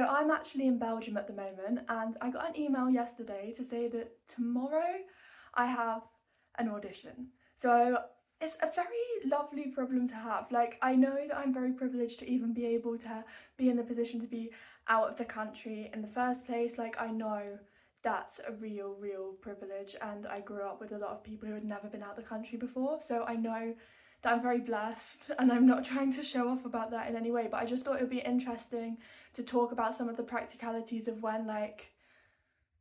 So I'm actually in Belgium at the moment, and I got an email yesterday to say that tomorrow I have an audition. So it's a very lovely problem to have. Like, I know that I'm very privileged to even be able to be in the position to be out of the country in the first place. Like, I know that's a real privilege, and I grew up with a lot of people who had never been out of the country before. So I know that I'm very blessed, and I'm not trying to show off about that in any way, but I just thought it would be interesting to talk about some of the practicalities of when like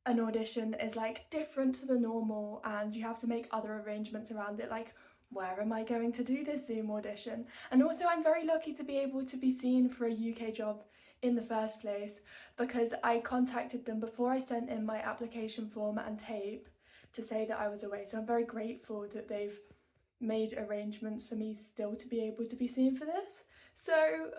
an audition is like different to the normal and you have to make other arrangements around it, like where am I going to do this Zoom audition? And also I'm very lucky to be able to be seen for a UK job in the first place, because I contacted them before I sent in my application form and tape to say that I was away. So I'm very grateful that they've made arrangements for me still to be able to be seen for this. So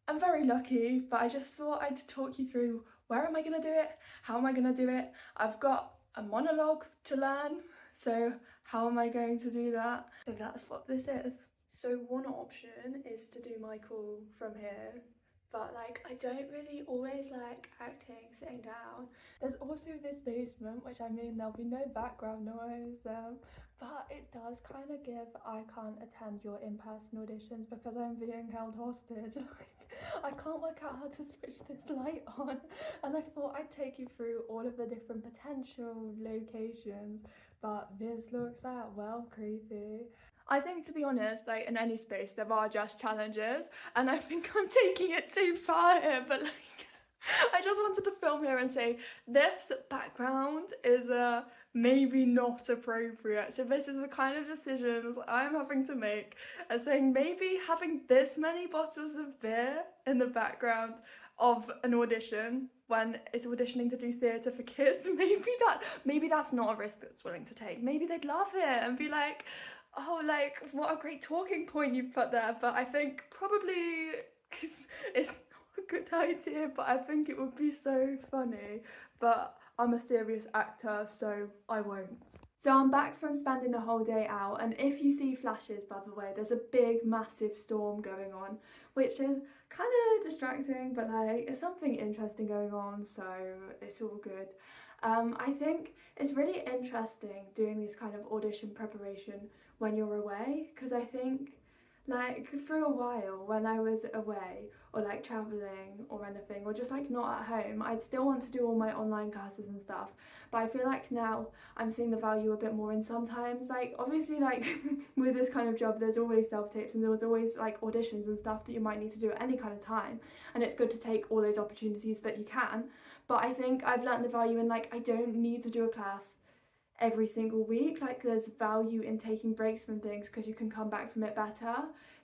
I'm very lucky, but I just thought I'd talk you through where am I going to do it, how am I going to do it. I've got a monologue to learn, so how am I going to do that? So that's what this is. So one option is to do my call from here, but like I don't really always like acting sitting down. There's also this basement, which I mean there'll be no background noise, but it does kind of give I can't attend your in-person auditions because I'm being held hostage. Like, I can't work out how to switch this light on, and I thought I'd take you through all of the different potential locations, but this looks well creepy. I think, to be honest, like in any space there are just challenges, and I think I'm taking it too far here, but like I just wanted to film here and say this background is maybe not appropriate. So this is the kind of decisions I'm having to make, as saying maybe having this many bottles of beer in the background of an audition when it's auditioning to do theatre for kids, maybe that's not a risk that's willing to take. Maybe they'd love it and be like, oh, like what a great talking point you've put there. But I think probably it's not a good idea, but I think it would be so funny. But I'm a serious actor, so I won't. So I'm back from spending the whole day out, and if you see flashes, by the way, there's a big massive storm going on, which is kind of distracting, but like it's something interesting going on, so it's all good. I think it's really interesting doing this kind of audition preparation when you're away, because I think like for a while when I was away or like traveling or anything, or just like not at home, I'd still want to do all my online classes and stuff, but I feel like now I'm seeing the value a bit more in sometimes, like obviously like with this kind of job there's always self-tapes and there's always like auditions and stuff that you might need to do at any kind of time, and it's good to take all those opportunities that you can. But I think I've learned the value in like I don't need to do a class every single week. Like there's value in taking breaks from things because you can come back from it better.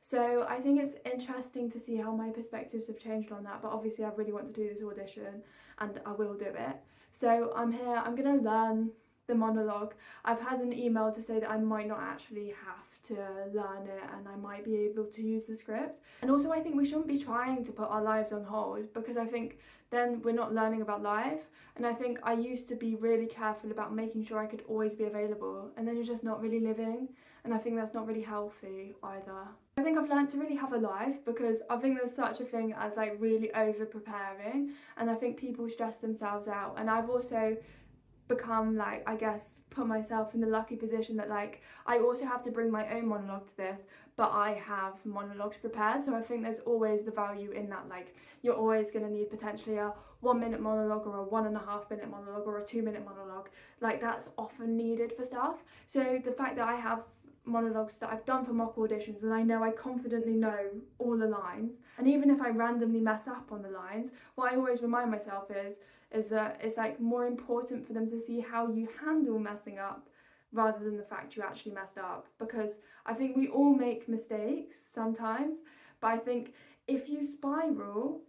So I think it's interesting to see how my perspectives have changed on that, but obviously I really want to do this audition and I will do it. So I'm here, I'm gonna learn the monologue. I've had an email to say that I might not actually have to learn it and I might be able to use the script. And also I think we shouldn't be trying to put our lives on hold, because I think then we're not learning about life. And I think I used to be really careful about making sure I could always be available, and then you're just not really living, and I think that's not really healthy either. I think I've learned to really have a life, because I think there's such a thing as like really over preparing, and I think people stress themselves out, and I've also become like, I guess, put myself in the lucky position that like I also have to bring my own monologue to this, but I have monologues prepared. So I think there's always the value in that, like you're always going to need potentially a 1 minute monologue or a 1.5 minute monologue or a 2 minute monologue, like that's often needed for stuff. So the fact that I have monologues that I've done for mock auditions and I know I confidently know all the lines, and even if I randomly mess up on the lines, what I always remind myself is that it's like more important for them to see how you handle messing up rather than the fact you actually messed up, because I think we all make mistakes sometimes, but I think if you spiral,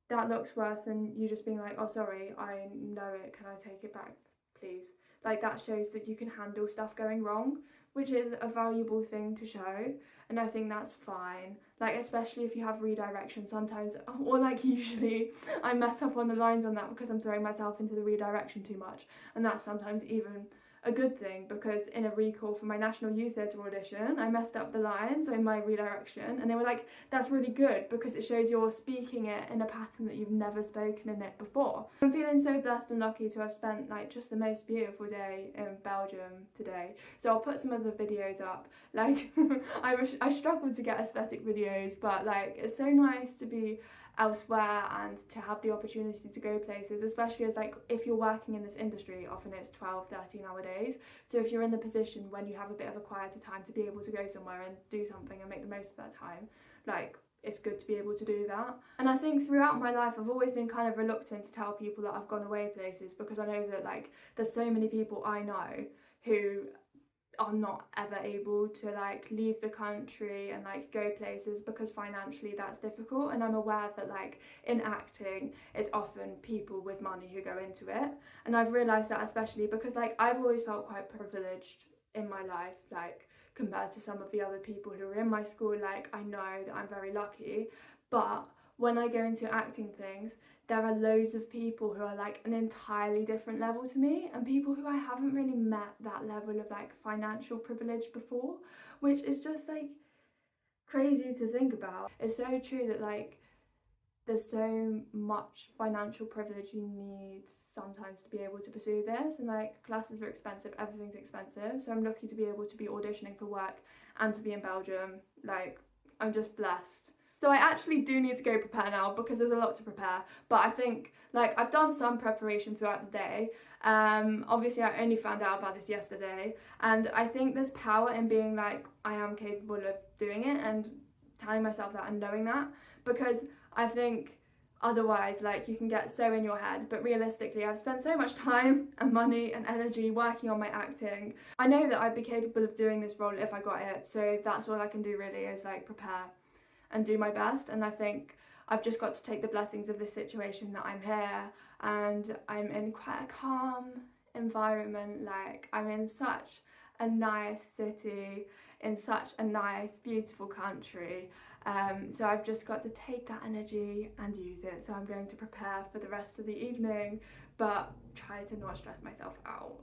that looks worse than you just being like, oh sorry, I know it, can I take it back please? Like that shows that you can handle stuff going wrong, which is a valuable thing to show, and I think that's fine. Like especially if you have redirection sometimes, or like usually I mess up on the lines on that because I'm throwing myself into the redirection too much, and that's sometimes even a good thing, because in a recall for my National Youth Theatre audition, I messed up the lines in my redirection, and they were like, that's really good because it shows you're speaking it in a pattern that you've never spoken in it before. I'm feeling so blessed and lucky to have spent like just the most beautiful day in Belgium today. So I'll put some of the videos up. Like I struggled to get aesthetic videos, but like it's so nice to be elsewhere and to have the opportunity to go places, especially as like if you're working in this industry, often it's 12-13 hour days. So if you're in the position when you have a bit of a quieter time to be able to go somewhere and do something and make the most of that time, like it's good to be able to do that. And I think throughout my life I've always been kind of reluctant to tell people that I've gone away places, because I know that like there's so many people I know who are not ever able to like leave the country and like go places because financially that's difficult. And I'm aware that like in acting it's often people with money who go into it, and I've realised that, especially because like I've always felt quite privileged in my life, like compared to some of the other people who are in my school. Like I know that I'm very lucky, but when I go into acting things, there are loads of people who are like an entirely different level to me, and people who I haven't really met that level of like financial privilege before, which is just like crazy to think about. It's so true that like there's so much financial privilege you need sometimes to be able to pursue this, and like classes are expensive, everything's expensive. So I'm lucky to be able to be auditioning for work and to be in Belgium. Like I'm just blessed. So I actually do need to go prepare now because there's a lot to prepare, but I think like I've done some preparation throughout the day. Obviously I only found out about this yesterday, and I think there's power in being like I am capable of doing it and telling myself that and knowing that, because I think otherwise like you can get so in your head. But realistically, I've spent so much time and money and energy working on my acting. I know that I'd be capable of doing this role if I got it, so that's all I can do really, is like prepare and do my best. And I think I've just got to take the blessings of this situation that I'm here and I'm in quite a calm environment. Like I'm in such a nice city, in such a nice beautiful country, so I've just got to take that energy and use it. So I'm going to prepare for the rest of the evening, but try to not stress myself out.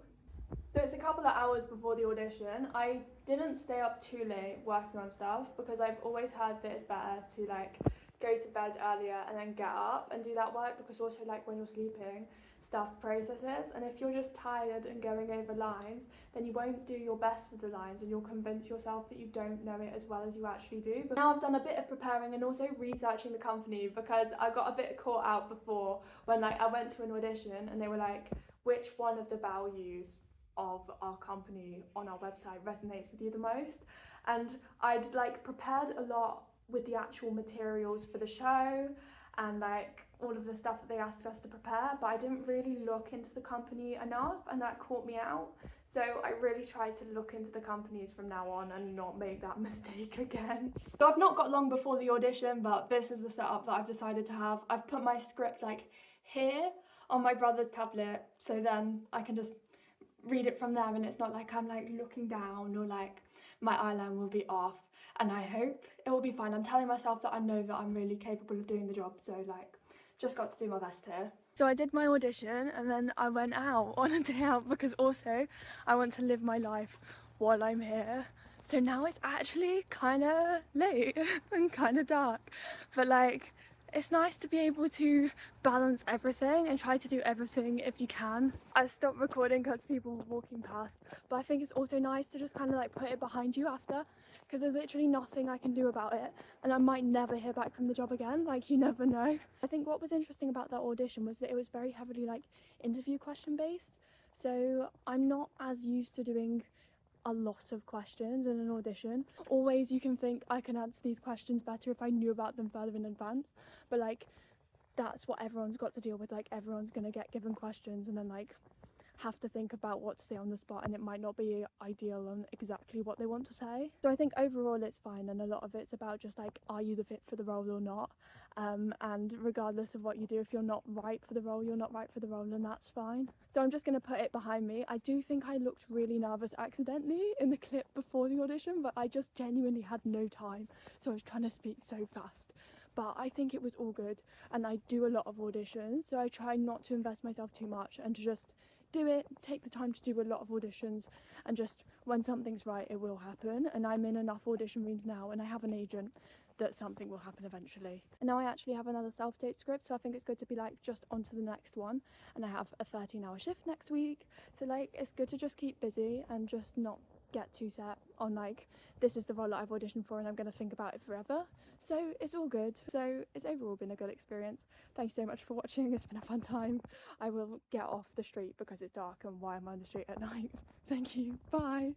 So it's a couple of hours before the audition. I didn't stay up too late working on stuff because I've always heard that it's better to like go to bed earlier and then get up and do that work, because also like when you're sleeping, stuff processes, and if you're just tired and going over lines, then you won't do your best with the lines and you'll convince yourself that you don't know it as well as you actually do. But now I've done a bit of preparing and also researching the company, because I got a bit caught out before when like I went to an audition and they were like, which one of the values of our company on our website resonates with you the most? And I'd like prepared a lot with the actual materials for the show and like all of the stuff that they asked us to prepare, but I didn't really look into the company enough, and that caught me out. So I really tried to look into the companies from now on and not make that mistake again. So I've not got long before the audition, but this is the setup that I've decided to have. I've put my script like here on my brother's tablet, so then I can just read it from there, and it's not like I'm like looking down or like my eyeline will be off, and I hope it will be fine. I'm telling myself that I know that I'm really capable of doing the job, so like just got to do my best here. So I did my audition and then I went out on a day out, because also I want to live my life while I'm here. So now it's actually kind of late and kind of dark, but like it's nice to be able to balance everything and try to do everything if you can. I stopped recording because people were walking past, but I think it's also nice to just kind of like put it behind you after, because there's literally nothing I can do about it and I might never hear back from the job again. Like you never know. I think what was interesting about that audition was that it was very heavily like interview question based, so I'm not as used to doing a lot of questions in an audition. Always you can think I can answer these questions better if I knew about them further in advance, but like that's what everyone's got to deal with. Like everyone's gonna get given questions and then like have to think about what to say on the spot, and it might not be ideal on exactly what they want to say. So I think overall it's fine, and a lot of it's about just like, are you the fit for the role or not? And regardless of what you do, if you're not right for the role, you're not right for the role, and that's fine. So I'm just going to put it behind me. I do think I looked really nervous accidentally in the clip before the audition, but I just genuinely had no time, so I was trying to speak so fast. But I think it was all good, and I do a lot of auditions, so I try not to invest myself too much and to just do it, take the time to do a lot of auditions, and just when something's right, it will happen. And I'm in enough audition rooms now, and I have an agent, that something will happen eventually. And now I actually have another self-tape script, so I think it's good to be like just on to the next one. And I have a 13-hour shift next week, so like it's good to just keep busy and just not get too set on like this is the role that I've auditioned for and I'm going to think about it forever. So it's all good. So it's overall been a good experience. Thank you so much for watching. It's been a fun time. I will get off the street because it's dark and why am I on the street at night? Thank you. Bye.